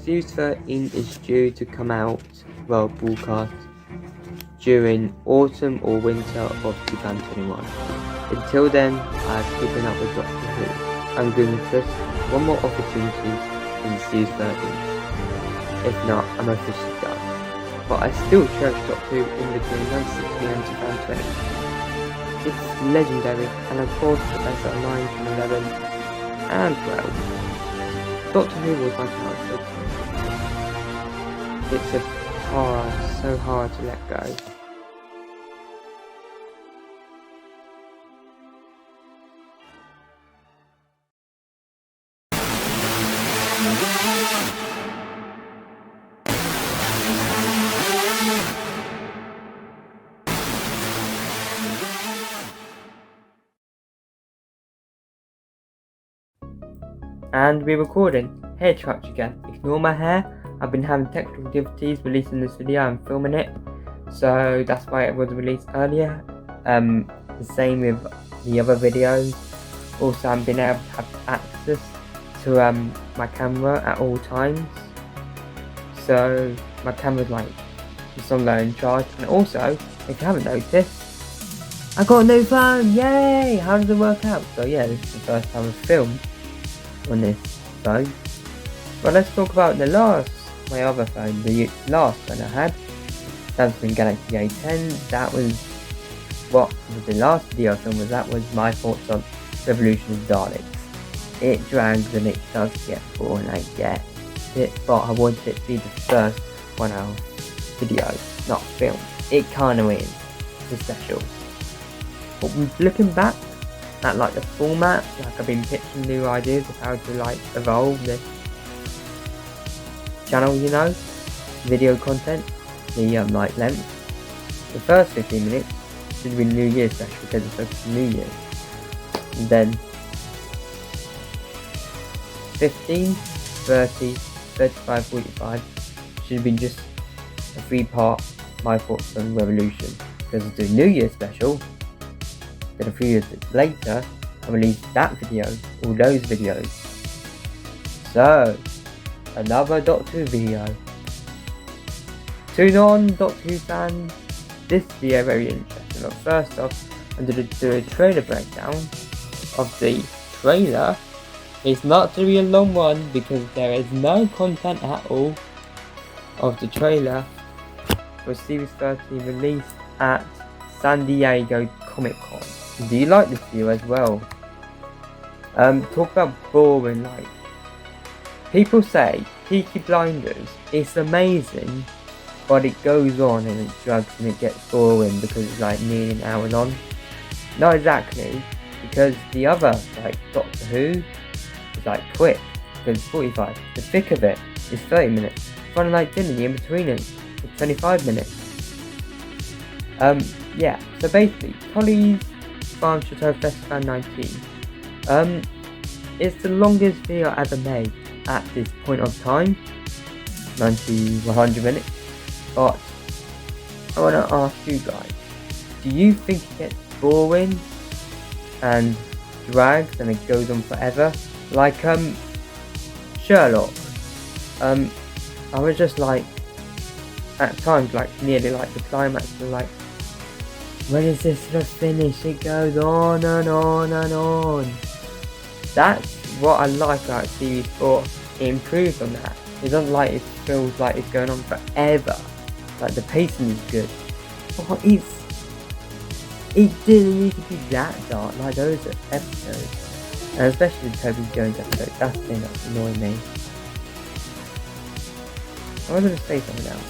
Series 13 is due to come out, well, broadcast, during autumn or winter of 2021. Until then, I've keeping up with Doctor Who. I'm giving this one more opportunity in Series 13. If not, I'm officially done. But I still cherish Doctor Who in between 1960 and 2020. It's legendary, and of course the best are 9, 10, 11, and 12. Doctor Who was my childhood. It's so hard to let go. And we're recording. Heya Tech Archie Gang. Ignore my hair. I've been having technical difficulties releasing this video and filming it, so that's why it was released earlier. The same with the other videos. Also, I've been able to have access to my camera at all times, so my camera's like just on low in charge. And also, if you haven't noticed, I got a new phone. Yay! How does it work out? So yeah, this is the first time I've filmed on this phone. But let's talk about my other phone, the last phone I had, Samsung Galaxy A10. That was what was the last video I filmed. That was my thoughts on Revolution of Daleks. It drags and it does get boring, I get it, but I wanted it to be the first 1 hour video, not film. It kinda is, it's special. But looking back at like the format, like I've been pitching new ideas of how to like evolve this channel, you know, video content, the like length. The first 15 minutes should be New Year's special because it's focused on New Year. And then 15, 30, 35, 45 should be just a 3-part my thoughts on Revolution, because it's a New Year special. Then a few years later, I released that video, all those videos. So, another Doctor Who video. To non-Doctor Who fans, this video very interesting. But first off, I'm going to do a trailer breakdown of the trailer. It's not to be a long one because there is no content at all of the trailer for Series 13 released at San Diego Comic Con. Do you like this video as well? Talk about boring, like, people say Peaky Blinders, it's amazing, but it goes on and it drags and it gets boring because it's like nearly an hour long. Not exactly, because the other, like Doctor Who, is like quick, because it's 45. The thick of it is 30 minutes. Fun like dinner, the in between it is 25 minutes. Yeah, so basically, Tolly's Farm Chateau Festival 19. It's the longest video ever made at this point of time, 90 to 100 minutes. But I want to ask you guys, do you think it gets boring and drags and it goes on forever? Like Sherlock. I was just like, at times, like nearly like the climax, and like, when is this gonna finish? It goes on and on and on. That's what I like about Series 4. It improves on that. It doesn't like it feels like it's going on forever. Like the pacing is good. But it didn't need to be that dark like those episodes. And especially the Toby Jones episode. That's the thing that's annoying me. I was gonna say something else.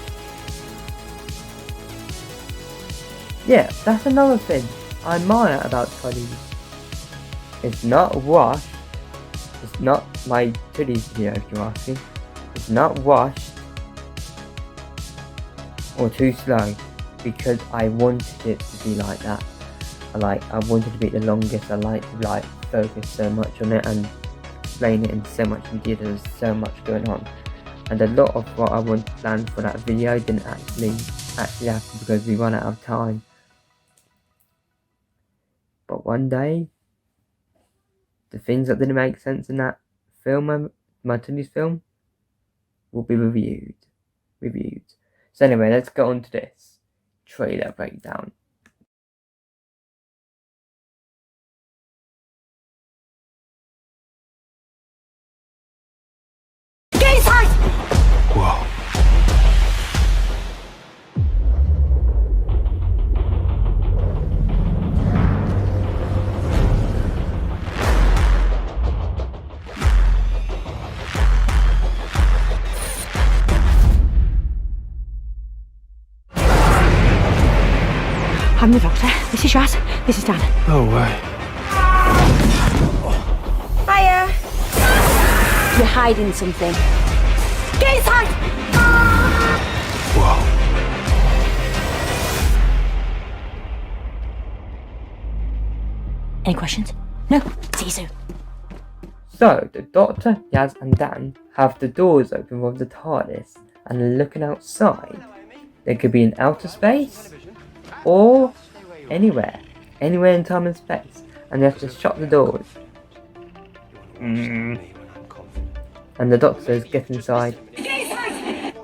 Yeah, that's another thing I admire about Toddy's. It's not washed. It's not my Toddy's video, if you're asking. It's not washed or too slow, because I wanted it to be like that. I wanted to be the longest. I like to like focus so much on it and explain it in so much detail. There's so much going on, and a lot of what I wanted to plan for that video didn't actually happen because we ran out of time. But one day, the things that didn't make sense in that film, my Toddy's film, will be reviewed. So anyway, let's go on to this trailer breakdown. Get inside! Whoa. I'm the doctor. This is Raz. This is Dan. No way. Hiya. You're hiding something. Get inside! Whoa. Any questions? No. See you soon. So, the Doctor, Yaz and Dan have the doors open with the TARDIS and they're looking outside. There could be in outer space or anywhere in time and space, and they have to shut the doors. And the Doctor says, get inside.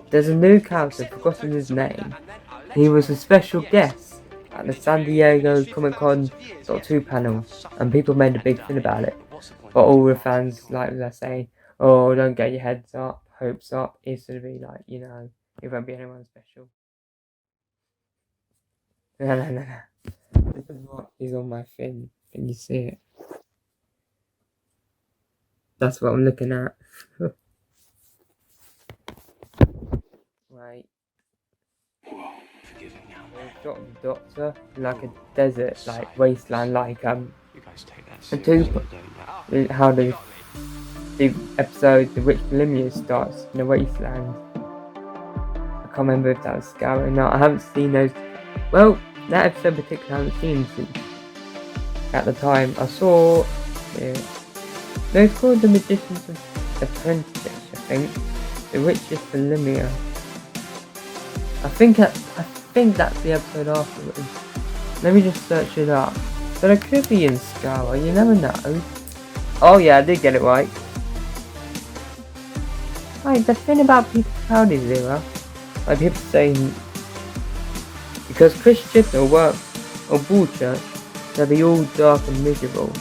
There's a new character, I've forgotten his name. He was a special guest at the San Diego Comic-Con Doctor Who panel, and people made a big thing about it. But all the fans, like, they're saying, oh, don't get your heads up, hopes up. It's going to be like, you know, it won't be anyone special. No. This is what is on my thing. Can you see it? That's what I'm looking at. Right. We've got the Doctor in like a desert, like wasteland, like a how the episode The Rich Millennium starts in a wasteland. I can't remember if that was Scout or not. I haven't seen those. Well, that episode in particular I haven't seen since at the time. I saw no, it's called The Magician's Apprentice, I think. The Richest Millennium. I think that's the episode afterwards. Let me just search it up. But it could be in Scour, you never know. Oh yeah, I did get it right. Right, the thing about Peter Capaldi's era, like people saying, because Chris Chibnall works or Bullchurch, they'll be all dark and miserable.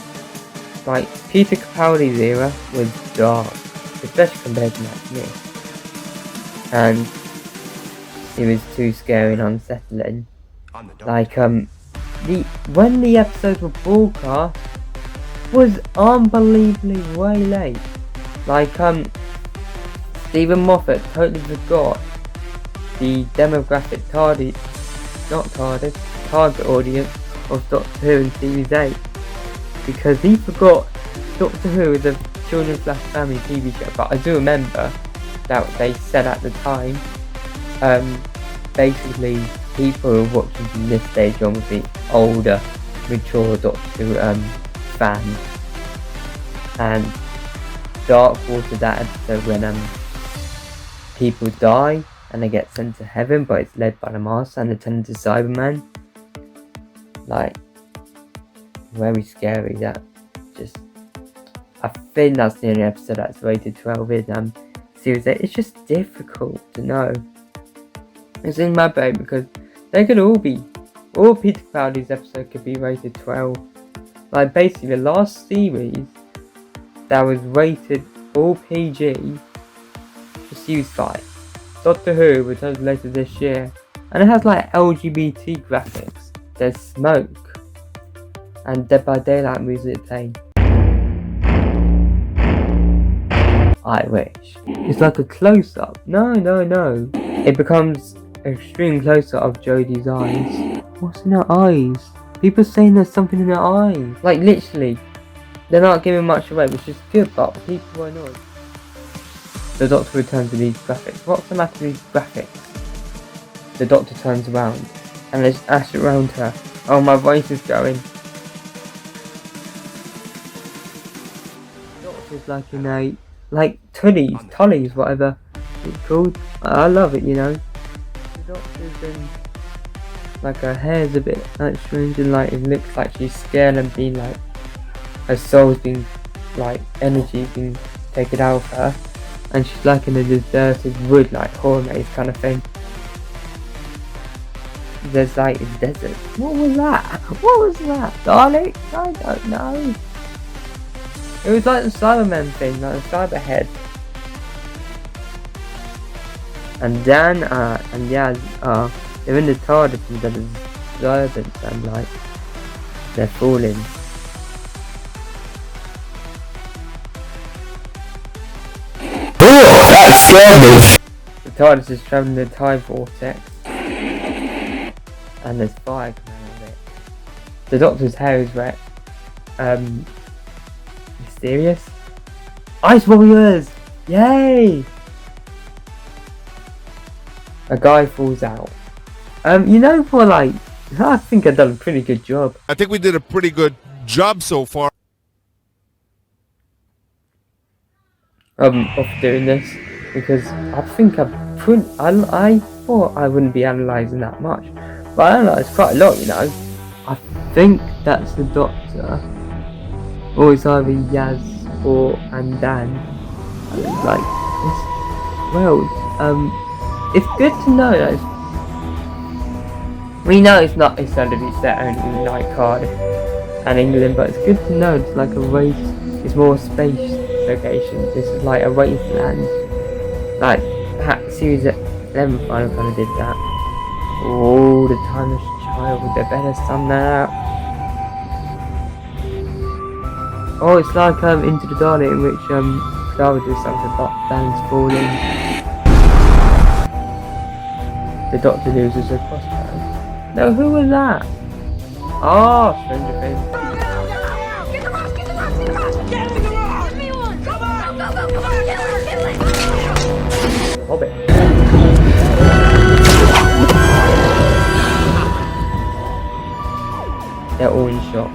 Like, Peter Capaldi's era was dark, especially compared to Matt Smith. And it was too scary and unsettling. Like, when the episodes were broadcast was unbelievably way late. Like, Stephen Moffat totally forgot the demographic target audience of Doctor Who in Series 8. Because he forgot Doctor Who is a children/family TV show, but I do remember that they said at the time, basically people who are watching from this stage on would be older, mature Doctor Who fans. And Dark Water, that episode when people die and they get sent to heaven, but it's led by the Master and they turn into Cyberman. Like, very scary. That just, I think that's the only episode that's rated 12 in Series 8. It's just difficult to know. It's in my brain because they could all Peter Capaldi's episode could be rated 12. Like, basically the last series that was rated all PG was Series 5. Doctor Who returns later this year, and it has like LGBT graphics. There's smoke and Dead by Daylight music playing. I wish. It's like a close-up. No. It becomes an extreme close-up of Jodie's eyes. What's in her eyes? People saying there's something in her eyes. Like, literally, they're not giving much away, which is good, but people are annoyed. The Doctor returns with these graphics. What's the matter with these graphics? The Doctor turns around, and there's ash around her. Oh, my voice is going. The Doctor's like in a, like, tullies, whatever it's called. I love it, you know. The Doctor's in, like, her hair's a bit, like, strange, and, like, it looks like she's scared and being, like, her soul's being, like, energy being taken out of her. and she's like in a deserted wood, like horror maze kind of thing. There's like a desert. What was that? What was that? Daleks? I don't know. It was like the Cybermen thing, like the Cyberhead. And Dan and Yaz they're in the TARDIS and the disturbance and like they're falling. Oh, that scared me. The TARDIS is traveling the time vortex. And there's fire coming out of it. The Doctor's hair is wet. Mysterious. Ice Warriors! Yay! A guy falls out. You know, for like, I think I've done a pretty good job. I think we did a pretty good job so far. Of doing this because I think I thought I wouldn't be analysing that much, but I analysed quite a lot, you know. I think that's the Doctor, or it's either Yaz and Dan. Like this world. It's good to know that we know it's going to be set only in like Cardiff and England, but it's good to know it's like a race. It's more space locations. This is like a wasteland. Like series 11 final kind of did that. Oh, the timeless child. They better sum that out. Oh, it's like Into the Dalek, in which Star does something but Dan's falling. The Doctor loses a crossbow. No, who was that? Oh, Stranger Things. Get the box! Get the box! Get the box! Get in the box! Give me one! Come on! Go, go, come on! Get it! Hobbit. They're all in shock.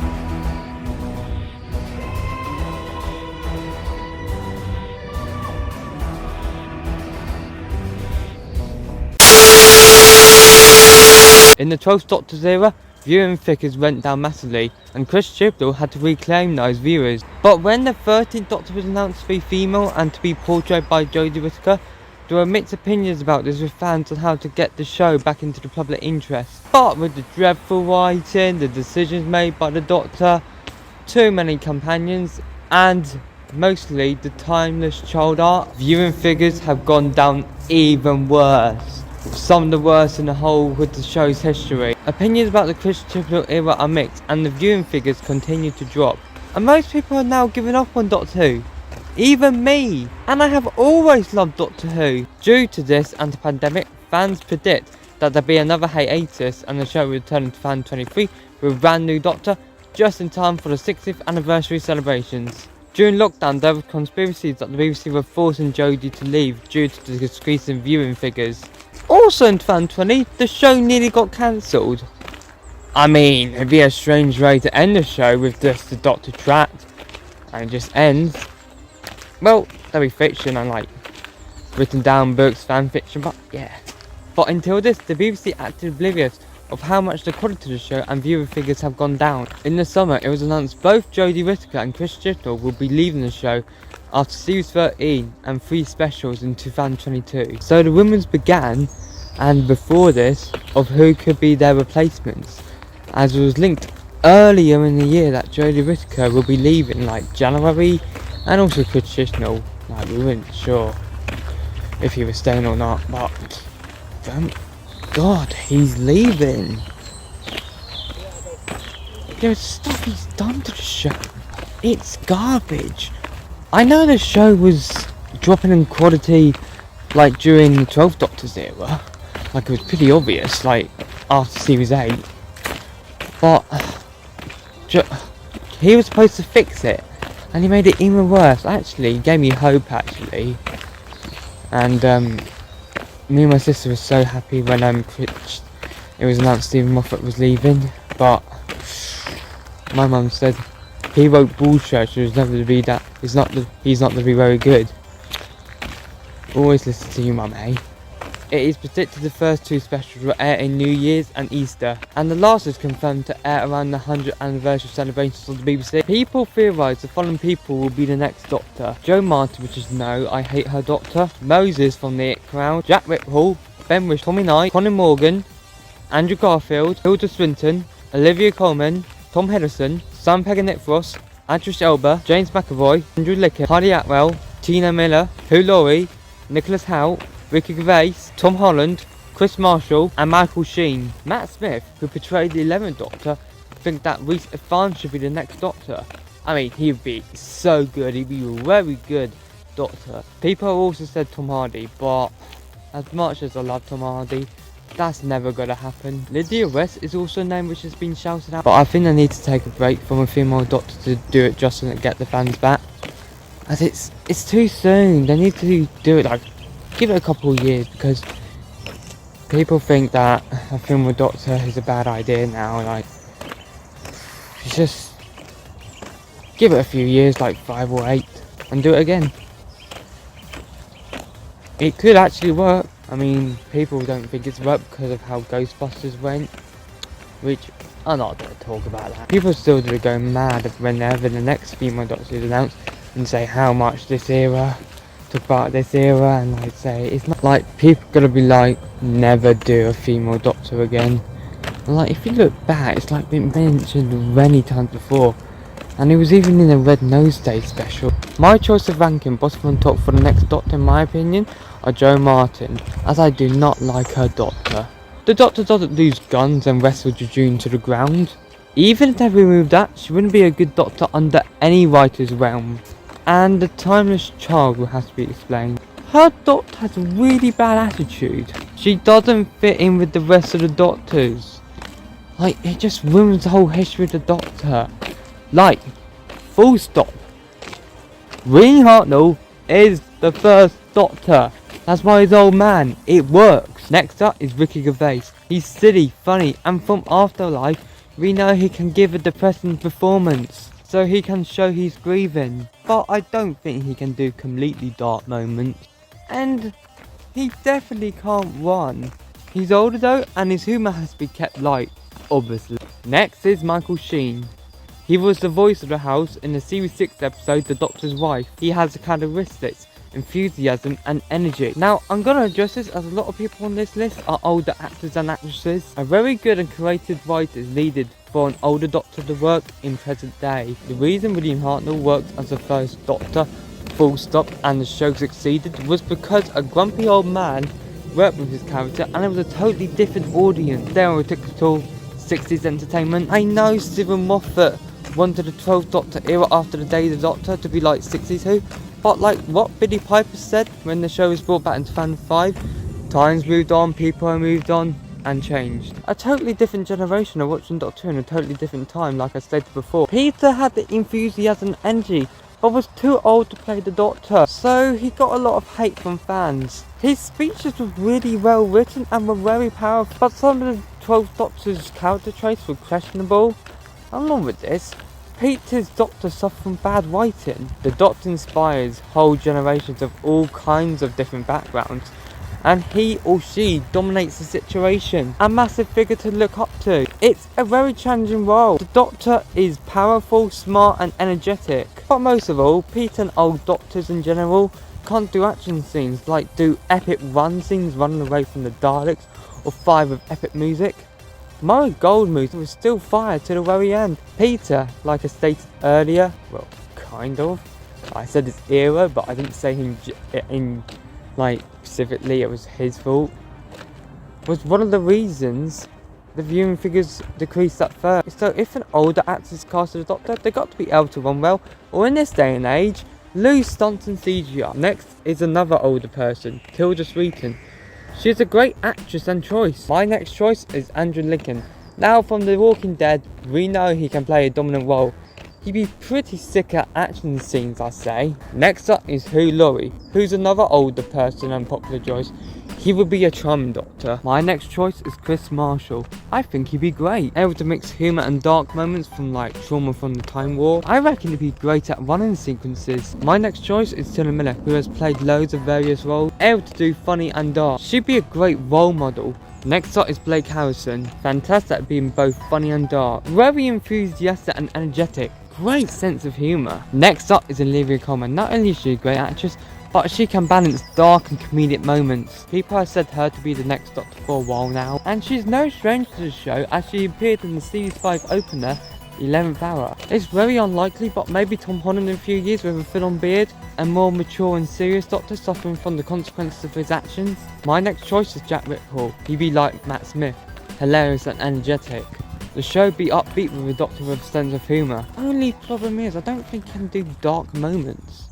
In the 12th Doctor's era, viewing figures went down massively, and Chris Chibnall had to reclaim those viewers. But when the 13th Doctor was announced to be female and to be portrayed by Jodie Whittaker, there were mixed opinions about this with fans on how to get the show back into the public interest. But with the dreadful writing, the decisions made by the Doctor, too many companions, and mostly the timeless child art, viewing figures have gone down even worse. Some of the worst in the whole with the show's history. Opinions about the Chris Chibnall era are mixed, and the viewing figures continue to drop. And most people are now giving up on Doctor Who. Even me! And I have always loved Doctor Who. Due to this and the pandemic, fans predict that there'll be another hiatus and the show will return to Fan 23 with a brand new Doctor, just in time for the 60th anniversary celebrations. During lockdown, there were conspiracies that the BBC were forcing Jodie to leave due to the decrease in viewing figures. Also in Fan 20, the show nearly got cancelled. I mean, it'd be a strange way to end the show with just the Doctor trapped and it just ends. Well, there'll be fiction and like written down books, fan fiction, but yeah. But until this, the BBC acted oblivious of how much the quality of the show and viewer figures have gone down. In the summer, it was announced both Jodie Whittaker and Chris Chibnall will be leaving the show after series 13 and 3 specials in 2022. So the rumours began, and before this, of who could be their replacements, as it was linked earlier in the year that Jodie Whittaker will be leaving like January, and also Chris Chibnall. Like, we weren't sure if he was staying or not, but thank God he's leaving. There's stuff he's done to the show. It's garbage. I know the show was dropping in quality like during the 12th Doctor's era, like it was pretty obvious, like after series 8, but he was supposed to fix it and he made it even worse. Actually, he gave me hope actually, and me and my sister were so happy when it was announced Stephen Moffat was leaving, but my mum said he wrote bullshit, so it's never to be that. He's not to be very good. Always listen to you, mum, eh? It is predicted the first 2 specials will air in New Year's and Easter, and the last is confirmed to air around the 100th anniversary celebrations of the BBC. People theorise the following people will be the next Doctor: Jo Martin, which is no, I hate her Doctor; Moses from the It Crowd; Jack Whitehall; Ben Wish, Tommy Knight; Conor Morgan; Andrew Garfield; Hilda Swinton; Olivia Colman; Tom Hiddleston; Sam Pegg and Nick Frost; Idris Elba; James McAvoy; Andrew Lincoln; Hardy Atwell; Tina Miller; Hugh Laurie; Nicholas Hoult; Ricky Gervais; Tom Holland; Chris Marshall; and Michael Sheen. Matt Smith, who portrayed the 11th Doctor, thinks that Rhys Ifans should be the next Doctor. I mean, he'd be so good, he'd be a very good Doctor. People have also said Tom Hardy, but as much as I love Tom Hardy, that's never gonna happen. Lydia West is also a name which has been shouted out, but I think they need to take a break from a female Doctor to do it just to get the fans back. As it's too soon. They need to do it, like, give it a couple of years, because people think that a female Doctor is a bad idea now. Like, just give it a few years, like 5 or 8, and do it again. It could actually work. I mean, people don't think it's worked because of how Ghostbusters went, which I'm not going to talk about that. People still do go mad whenever the next female Doctor is announced and say how much this era took part of this era, and like say it's not like people gonna be like, never do a female Doctor again. And like, if you look back, it's like been mentioned many times before, and it was even in a Red Nose Day special. My choice of ranking bottom on top for the next Doctor, in my opinion, are Jo Martin, as I do not like her Doctor. The Doctor doesn't lose guns and wrestle Jejune to the ground. Even if they removed that, she wouldn't be a good Doctor under any writer's realm. And the timeless child will have to be explained. Her Doctor has a really bad attitude. She doesn't fit in with the rest of the Doctors. Like, it just ruins the whole history of the Doctor. Like, full stop. William Hartnell is the first Doctor. That's why he's old man. It works. Next up is Ricky Gervais. He's silly, funny, and from Afterlife, we know he can give a depressing performance, so he can show he's grieving. But I don't think he can do completely dark moments. And he definitely can't run. He's older though, and his humour has to be kept light, obviously. Next is Michael Sheen. He was the voice of the house in the series 6 episode The Doctor's Wife. He has the characteristics, enthusiasm and energy. Now, I'm going to address this as a lot of people on this list are older actors and actresses. A very good and creative writer is needed for an older Doctor to work in present day. The reason William Hartnell worked as the first Doctor, full stop, and the show succeeded was because a grumpy old man worked with his character, and it was a totally different audience. Stereotypical 60s entertainment. I know Stephen Moffat wanted the 12th Doctor era after the Days of the Doctor to be like 62, but like what Billy Piper said when the show was brought back in 2005, times moved on, people have moved on and changed. A totally different generation are watching Doctor Who in a totally different time, like I stated before. Peter had the enthusiasm and energy, but was too old to play the Doctor, so he got a lot of hate from fans. His speeches were really well written and were very powerful, but some of the 12th Doctor's character traits were questionable. Along with this, Peter's Doctor suffered from bad writing. The Doctor inspires whole generations of all kinds of different backgrounds, and he or she dominates the situation. A massive figure to look up to. It's a very challenging role. The Doctor is powerful, smart and energetic. But most of all, Peter and old Doctors in general can't do action scenes, like do epic run scenes running away from the Daleks, or fire with epic music. Murray Goldmoose was still fired to the very end. Peter, like I stated earlier, well, kind of. I said his era, but I didn't say him in, like, specifically it was his fault. Was one of the reasons the viewing figures decreased at first. So if an older actor is cast as a Doctor, they got to be able to run well, or in this day and age, lose stunts and CGI. Next is another older person, Tilda Swinton. She is a great actress and choice. My next choice is Andrew Lincoln. Now from The Walking Dead, we know he can play a dominant role. He'd be pretty sick at action scenes, I say. Next up is Hugh Laurie, who's another older person and popular choice. He would be a charming Doctor. My next choice is Chris Marshall. I think he'd be great, able to mix humour and dark moments from like trauma from the Time War. I reckon he'd be great at running sequences. My next choice is Tina Miller, who has played loads of various roles, able to do funny and dark. She'd be a great role model. Next up is Blake Harrison, fantastic at being both funny and dark, very enthusiastic and energetic, great sense of humour. Next up is Olivia Colman. Not only is she a great actress, but she can balance dark and comedic moments. People have said her to be the next Doctor for a while now, and she's no stranger to the show as she appeared in the Series 5 opener, 11th Hour. It's very unlikely, but maybe Tom Holland in a few years with a full-on beard, and more mature and serious Doctor suffering from the consequences of his actions. My next choice is Jack Whitehall. He'd be like Matt Smith, hilarious and energetic. The show would be upbeat with a Doctor with a sense of humour. Only problem is I don't think he can do dark moments.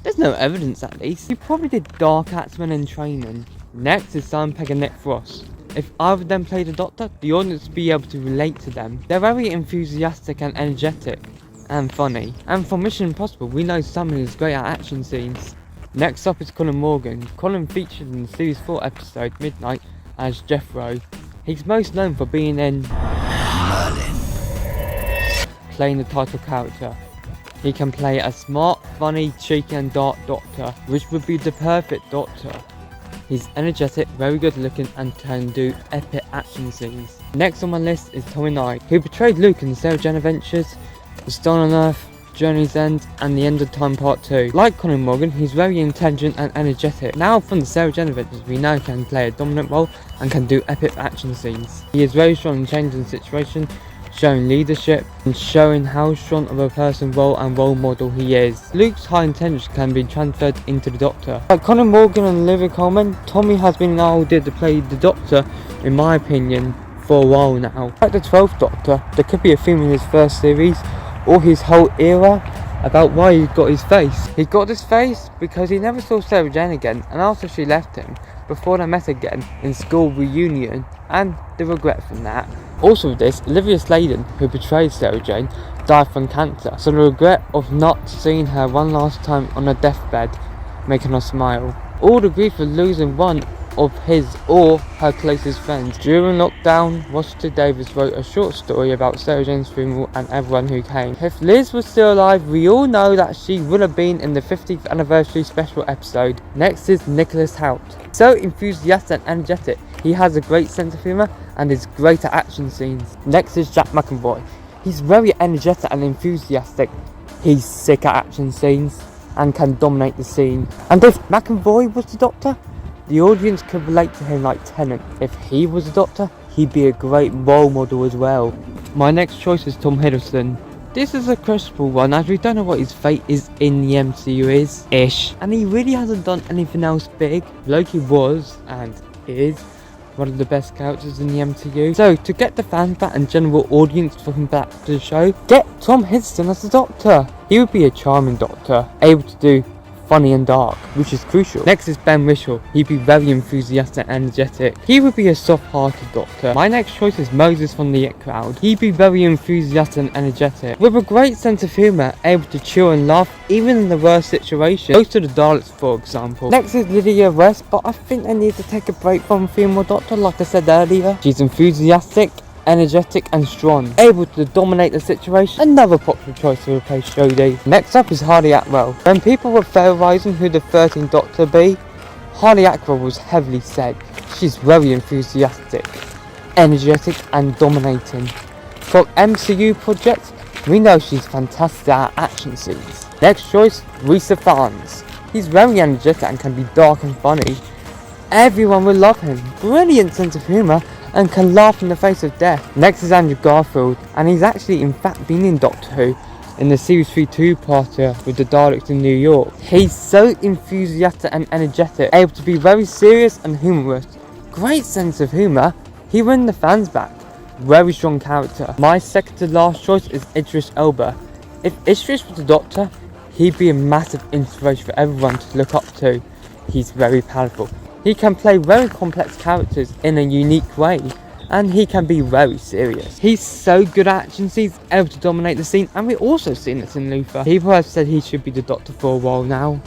There's no evidence at least. He probably did dark acting in training. Next is Simon Pegg and Nick Frost. If either of them played a Doctor, the audience would be able to relate to them. They're very enthusiastic and energetic, and funny. And for Mission Impossible, we know Simon is great at action scenes. Next up is Colin Morgan. Colin featured in the Series 4 episode Midnight as Jeffro. He's most known for being in Merlin, playing the title character. He can play a smart, funny, cheeky and dark Doctor, which would be the perfect Doctor. He's energetic, very good looking and can do epic action scenes. Next on my list is Tommy Knight, who portrayed Luke in the Sarah Jane Adventures, The Stone on Earth, Journey's End and The End of Time Part 2. Like Colin Morgan, he's very intelligent and energetic. Now from the Sarah Jane Adventures, we know he can play a dominant role and can do epic action scenes. He is very strong in changing the situation, showing leadership and showing how strong of a person, role model he is. Luke's high intelligence can be transferred into the Doctor. Like Colin Morgan and Olivia Colman, Tommy has been idea to play the Doctor, in my opinion, for a while now. Like the 12th Doctor, there could be a theme in his first series or his whole era about why he got his face. He got his face because he never saw Sarah Jane again, and after she left him, before they met again in school reunion, and the regret from that. Also with this, Olivia Sladen, who portrayed Sarah Jane, died from cancer, so the regret of not seeing her one last time on her deathbed, making her smile. All the grief of losing one of his or her closest friends. During lockdown, Rochester Davis wrote a short story about Sarah Jane's funeral and everyone who came. If Liz was still alive, we all know that she would have been in the 50th anniversary special episode. Next is Nicholas Hoult. So enthusiastic and energetic, he has a great sense of humour and is great at action scenes. Next is Jack McAvoy. He's very energetic and enthusiastic. He's sick at action scenes and can dominate the scene. And if McAvoy was the Doctor, the audience could relate to him like Tennant. If he was a Doctor, he'd be a great role model as well. My next choice is Tom Hiddleston. This is a questionable one as we don't know what his fate is in the MCU is, and he really hasn't done anything else big. Loki was, and is, one of the best characters in the MCU. So to get the fans back and general audience from back to the show, get Tom Hiddleston as the Doctor. He would be a charming Doctor, able to do funny and dark, which is crucial. Next is Ben Whishaw. He'd be very enthusiastic and energetic. He would be a soft-hearted Doctor. My next choice is Moses from the It Crowd. He'd be very enthusiastic and energetic, with a great sense of humour, able to chill and laugh even in the worst situation. Goes to the Daleks, for example. Next is Lydia West, but I think they need to take a break from female Doctor, like I said earlier. She's enthusiastic, energetic and strong, able to dominate the situation. Another popular choice to replace Jodie. Next up is Hardy Atwell. When people were theorising who the 13th Doctor be, Hardy Atwell was heavily said. She's very enthusiastic, energetic and dominating. For MCU projects, we know she's fantastic at action scenes. Next choice, Rhys Ifans. He's very energetic and can be dark and funny. Everyone will love him. Brilliant sense of humour and can laugh in the face of death. Next is Andrew Garfield, and he's actually in fact been in Doctor Who in the Series 3 two-parter with the Daleks in New York. He's so enthusiastic and energetic, able to be very serious and humorous. Great sense of humour, he won the fans back. Very strong character. My second to last choice is Idris Elba. If Idris was the Doctor, he'd be a massive inspiration for everyone to look up to. He's very powerful. He can play very complex characters in a unique way, and he can be very serious. He's so good at action scenes, able to dominate the scene, and we've also seen this in Luther. People have said he should be the Doctor for a while now.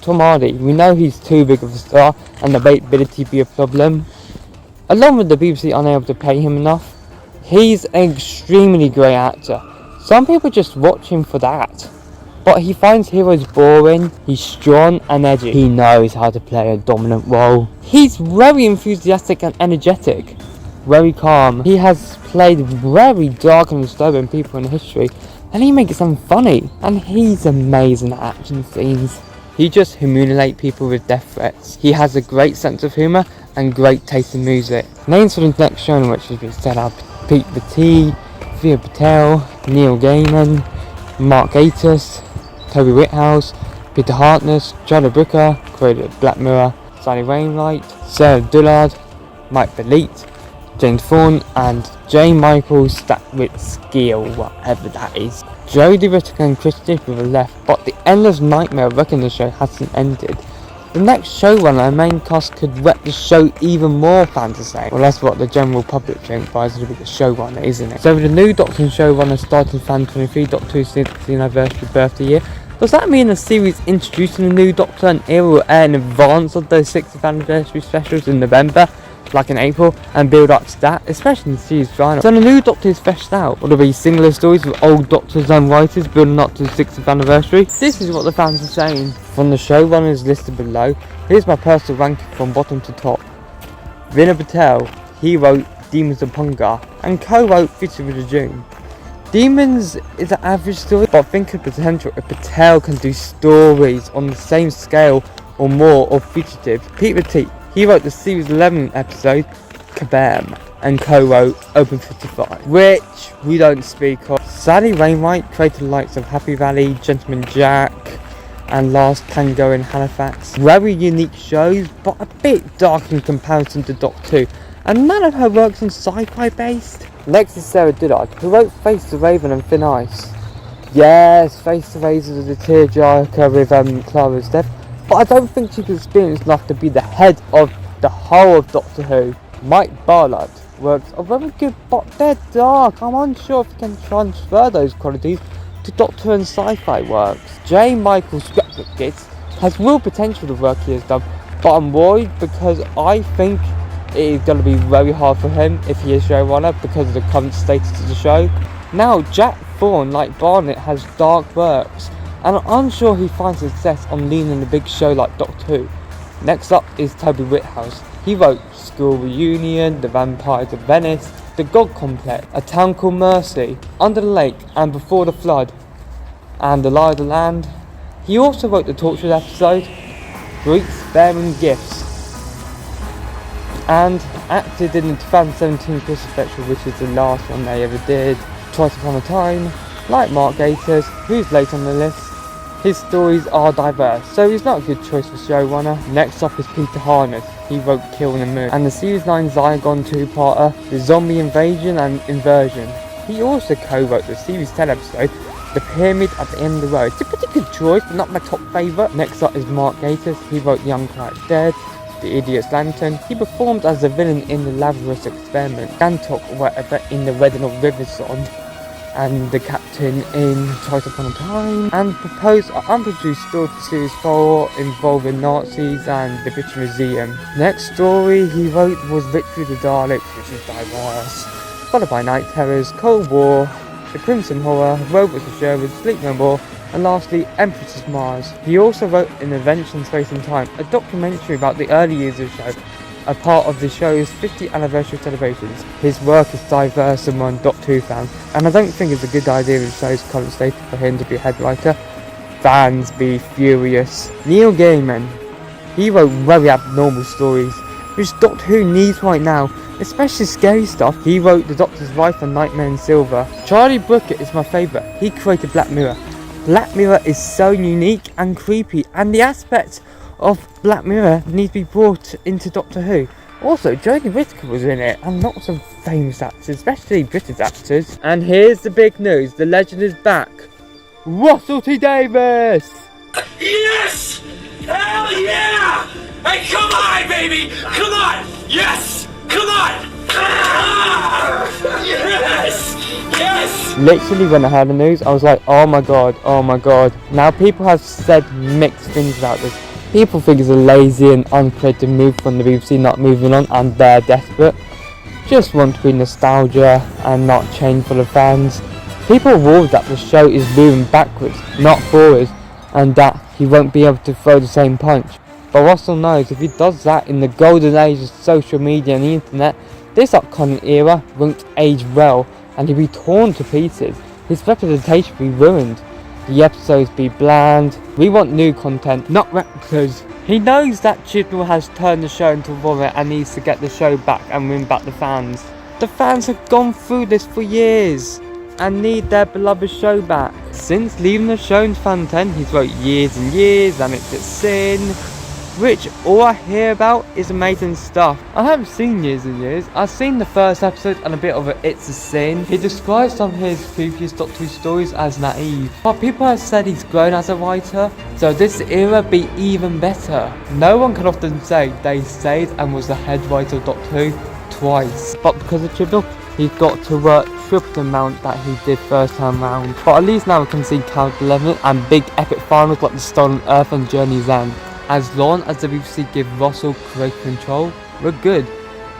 Tom Hardy, we know he's too big of a star and the availability be a problem. Along with the BBC unable to pay him enough, he's an extremely great actor. Some people just watch him for that. But he finds heroes boring, he's strong and edgy. He knows how to play a dominant role. He's very enthusiastic and energetic. Very calm. He has played very dark and disturbing people in history, and he makes them funny. And he's amazing at action scenes. He just humiliates people with death threats. He has a great sense of humour and great taste in music. Names for the next show in which has been set up: Pete Batty, Heya Patel, Neil Gaiman, Mark Gatiss, Toby Whithouse, Peter Hartness, Charlie Brooker, creator of Black Mirror, Sally Wainwright, Sarah Dillard, Mike Belite, James Thorne, and J. Michael Statwitz-Gill, whatever that is. Jodie Whittaker and Chris Dipper have left, but the endless nightmare of wrecking the show hasn't ended. The next showrunner and main cast could wreck the show even more, fans are saying. Well, that's what the general public think, but it's to be the showrunner, isn't it? So with the new Doctor and showrunner starting Fan 23, Doctor Who's 60th anniversary birthday year, does that mean the series introducing the new Doctor and era will air in advance of those 60th anniversary specials in November, like in April, and build up to that, especially in the series final? So the new Doctor is fleshed out. Will there be singular stories with old Doctors and writers building up to the 60th anniversary? This is what the fans are saying. From the showrunners listed below, here's my personal ranking from bottom to top. Vinay Patel, he wrote Demons of Punga and co-wrote Future with June. Demons is an average story, but think of potential if Patel can do stories on the same scale or more of Fugitive. Pete Batty, he wrote the series 11 episode, Kabam, and co-wrote Open 55, which we don't speak of. Sally Wainwright created the likes of Happy Valley, Gentleman Jack, and Last Tango in Halifax. Very unique shows, but a bit dark in comparison to Doctor Who, and none of her works on sci-fi based. Next is Sarah Dillard, who wrote Face the Raven and Thin Ice. Yes, Face the Raven is a tearjerker with Clara's death, but I don't think she's experienced enough to be the head of the whole of Doctor Who. Mike Bartlett works are very good, but they're dark. I'm unsure if you can transfer those qualities to Doctor Who and sci-fi works. J. Michael Statwitz has real potential to work he has done, but I'm worried because I think it is going to be very hard for him if he is showrunner because of the current status of the show. Now, Jack Thorne, like Barnett, has dark works, and I'm unsure he finds success on leading a big show like Doctor Who. Next up is Toby Whithouse. He wrote School Reunion, The Vampires of Venice, The God Complex, A Town Called Mercy, Under the Lake and Before the Flood, and The Lie of the Land. He also wrote the Tortured episode, Greeks Bearing Gifts, and acted in the 2017 Christmas special, which is the last one they ever did. Twice Upon a Time, like Mark Gatiss, who's late on the list. His stories are diverse, so he's not a good choice for showrunner. Next up is Peter Hartness. He wrote Kill in the Moon and the Series 9 Zygon 2-parter, The Zombie Invasion and Inversion. He also co-wrote the Series 10 episode, The Pyramid at the End of the Road. It's a pretty good choice, but not my top favourite. Next up is Mark Gatiss. He wrote Young Quiet Dead, The Idiot's Lantern. He performed as the villain in the Lazarus Experiment, Gantok or whatever in the Reginald River song, and the captain in Twice Upon a Time, and proposed an unproduced story for Series 4 involving Nazis and the British Museum. Next story he wrote was Victory of the Daleks, which is diverse, followed by Night Terrors, Cold War, The Crimson Horror, Robots of Sherwood, Sleep No More, and lastly Empress Mars. He also wrote An Adventure in Space and Time, a documentary about the early years of the show, a part of the show's 50th anniversary celebrations. His work is diverse among Doctor Who fans, and I don't think it's a good idea in the show's current state for him to be head writer. Fans be furious. Neil Gaiman. He wrote very abnormal stories, which Doctor Who needs right now, especially scary stuff. He wrote The Doctor's Wife and Nightmare in Silver. Charlie Brooker is my favourite. He created Black Mirror. Black Mirror is so unique and creepy, and the aspects of Black Mirror need to be brought into Doctor Who. Also, Jodie Whittaker was in it, and lots of famous actors, especially British actors. And here's the big news, the legend is back. Russell T Davies! Yes! Hell yeah! Hey, come on, baby! Come on! Yes! Come on! Ah! Yes! Yes! Literally, when I heard the news, I was like, oh my god, oh my god. Now, people have said mixed things about this. People think it's a lazy and uncreative move from the BBC not moving on, and they're desperate. Just want to be nostalgia and not change for the fans. People are worried that the show is moving backwards, not forwards, and that he won't be able to throw the same punch. But Russell knows if he does that in the golden age of social media and the internet, this upcoming era won't age well and he'll be torn to pieces. His reputation will be ruined. The episodes be bland. We want new content, not replicas. He knows that Chibnall has turned the show into a vomit and needs to get the show back and win back the fans. The fans have gone through this for years and need their beloved show back. Since leaving the show in 2010, he's wrote years and years and it's a sin, which all I hear about is amazing stuff. I haven't seen Years and Years. I've seen the first episode and a bit of It's a Sin. He describes some of his previous Doctor Who stories as naive, but people have said he's grown as a writer, so this era be even better. No one can often say they stayed and was the head writer of Doctor Who twice, but because of Chibnall, he got to work triple the amount that he did first time round. But at least now we can see Character 11 and big epic finals like The Stolen Earth and Journey's End. As long as the BBC give Russell creative control, we're good.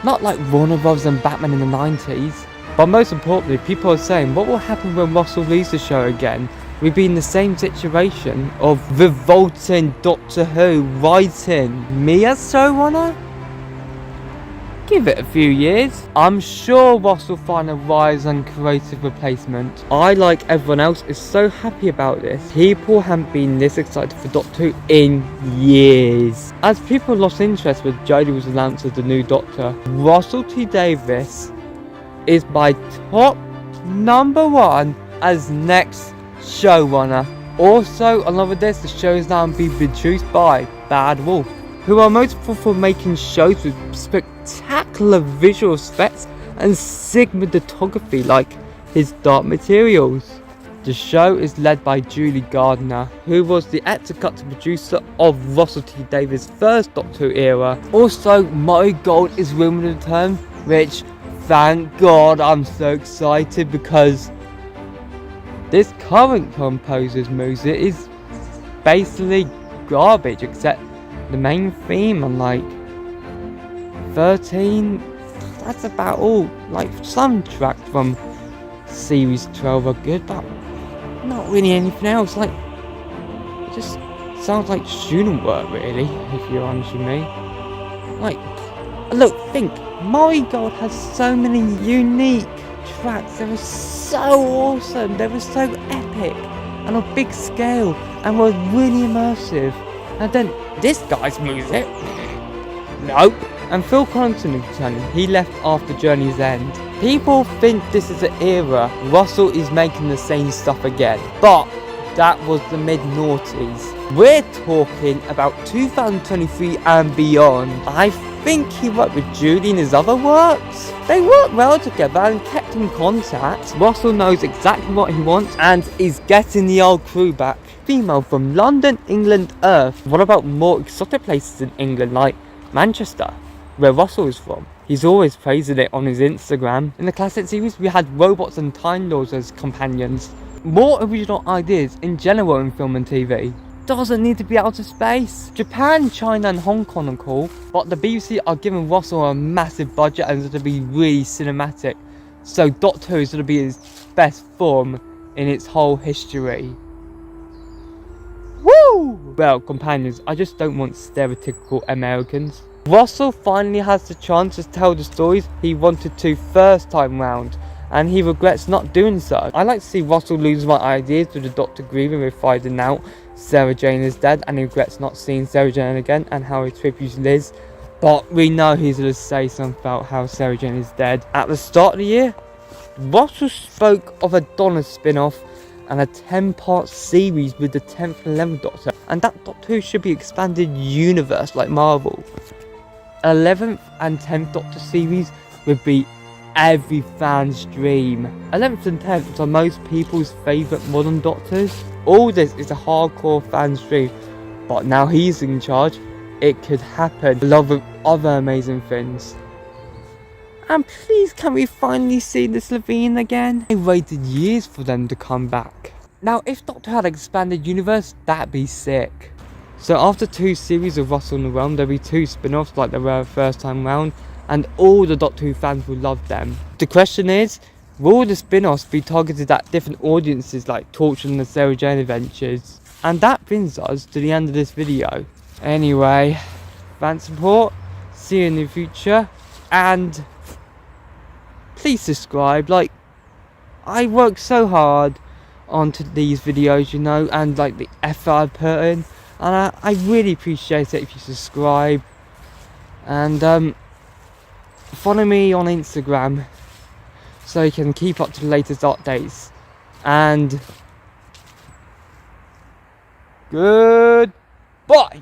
Not like Warner Bros. And Batman in the 90s. But most importantly, people are saying, what will happen when Russell leaves the show again? We'd be in the same situation of revolting Doctor Who writing. Me as showrunner? Give it a few years. I'm sure Ross will find a wise and creative replacement. I, like everyone else, is so happy about this. People haven't been this excited for Doctor Who in years. As people lost interest when Jodie was announced as the new Doctor, Russell T Davies is my top #1 as next showrunner. Also, along with this, the show is now being produced by Bad Wolf, who are notable for making shows with spectacular visual effects and cinematography like his Dark Materials. The show is led by Julie Gardner, who was the actor-cut producer of Russell T Davies' first Doctor Who era. Also, Murray Gold is rumored to return, which, thank God, I'm so excited because this current composer's music is basically garbage except the main theme and like 13, that's about all. Like some tracks from series 12 are good, but not really anything else. Like, it just sounds like student work really, if you're honest with me. Like, look, think, Murray Gold has so many unique tracks. They were so awesome, they were so epic and on a big scale and were really immersive. And then this guy's music, nope. And Phil Collins is returning. He left after Journey's End. People think this is an era Russell is making the same stuff again, but that was the mid-noughties. We're talking about 2023 and beyond. I think he worked with Julie in his other works. They worked well together and kept in contact. Russell knows exactly what he wants and is getting the old crew back. Female from London, England, Earth. What about more exotic places in England like Manchester, where Russell is from? He's always praising it on his Instagram. In the classic series, we had robots and Time Lords as companions. More original ideas in general in film and TV. Doesn't need to be outer space. Japan, China and Hong Kong are cool, but the BBC are giving Russell a massive budget and it's going to be really cinematic. So Doctor Who is going to be his best form in its whole history. Woo! Well, companions, I just don't want stereotypical Americans. Russell finally has the chance to tell the stories he wanted to first time round, and he regrets not doing so. I like to see Russell lose my ideas with the Doctor grieving with finding out Sarah Jane is dead, and he regrets not seeing Sarah Jane again and how he tributes Liz. But we know he's going to say something about how Sarah Jane is dead. At the start of the year, Russell spoke of a Donna spin-off and a 10-part series with the 10th and 11th Doctor, and that Doctor Who should be expanded universe like Marvel. 11th and 10th Doctor series would be every fan's dream. 11th and 10th are most people's favourite modern Doctors. All this is a hardcore fan's dream, but now he's in charge, it could happen along with other amazing things. And please can we finally see this Levine again? I waited years for them to come back. Now if Doctor had expanded universe, that'd be sick. So after 2 series of Russell in the Realm, there'll be 2 spin-offs like there were first time round, and all the Doctor Who fans will love them. The question is, will the spin-offs be targeted at different audiences like Torchwood and the Sarah Jane Adventures? And that brings us to the end of this video. Anyway, fan support, see you in the future, and please subscribe. Like, I work so hard onto these videos, you know, and like the effort I put in, and I really appreciate it if you subscribe. And follow me on Instagram so you can keep up to the latest updates. And goodbye.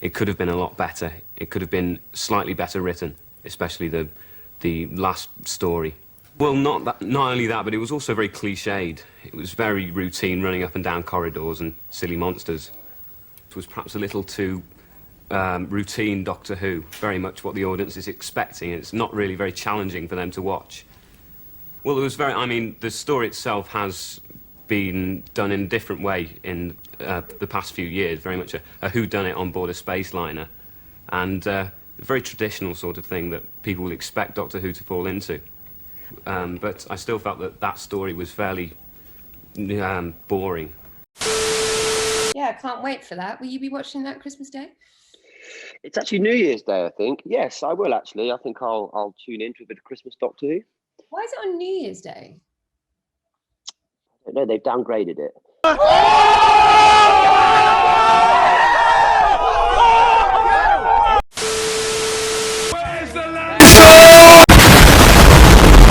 It could have been a lot better. It could have been slightly better written, especially the last story. Well, not only that, but it was also very cliched. It was very routine, running up and down corridors and silly monsters. It was perhaps a little too routine Doctor Who, very much what the audience is expecting. It's not really very challenging for them to watch. Well, it was very, I mean, the story itself has been done in a different way in the past few years, very much a whodunit on board a space liner, and a very traditional sort of thing that people will expect Doctor Who to fall into. But I still felt that that story was fairly boring. Yeah, I can't wait for that. Will you be watching that Christmas Day? It's actually New Year's Day, I think. Yes, I will actually. I think I'll tune in to a bit of Christmas Doctor Who. Why is it on New Year's Day? I don't know, they've downgraded it.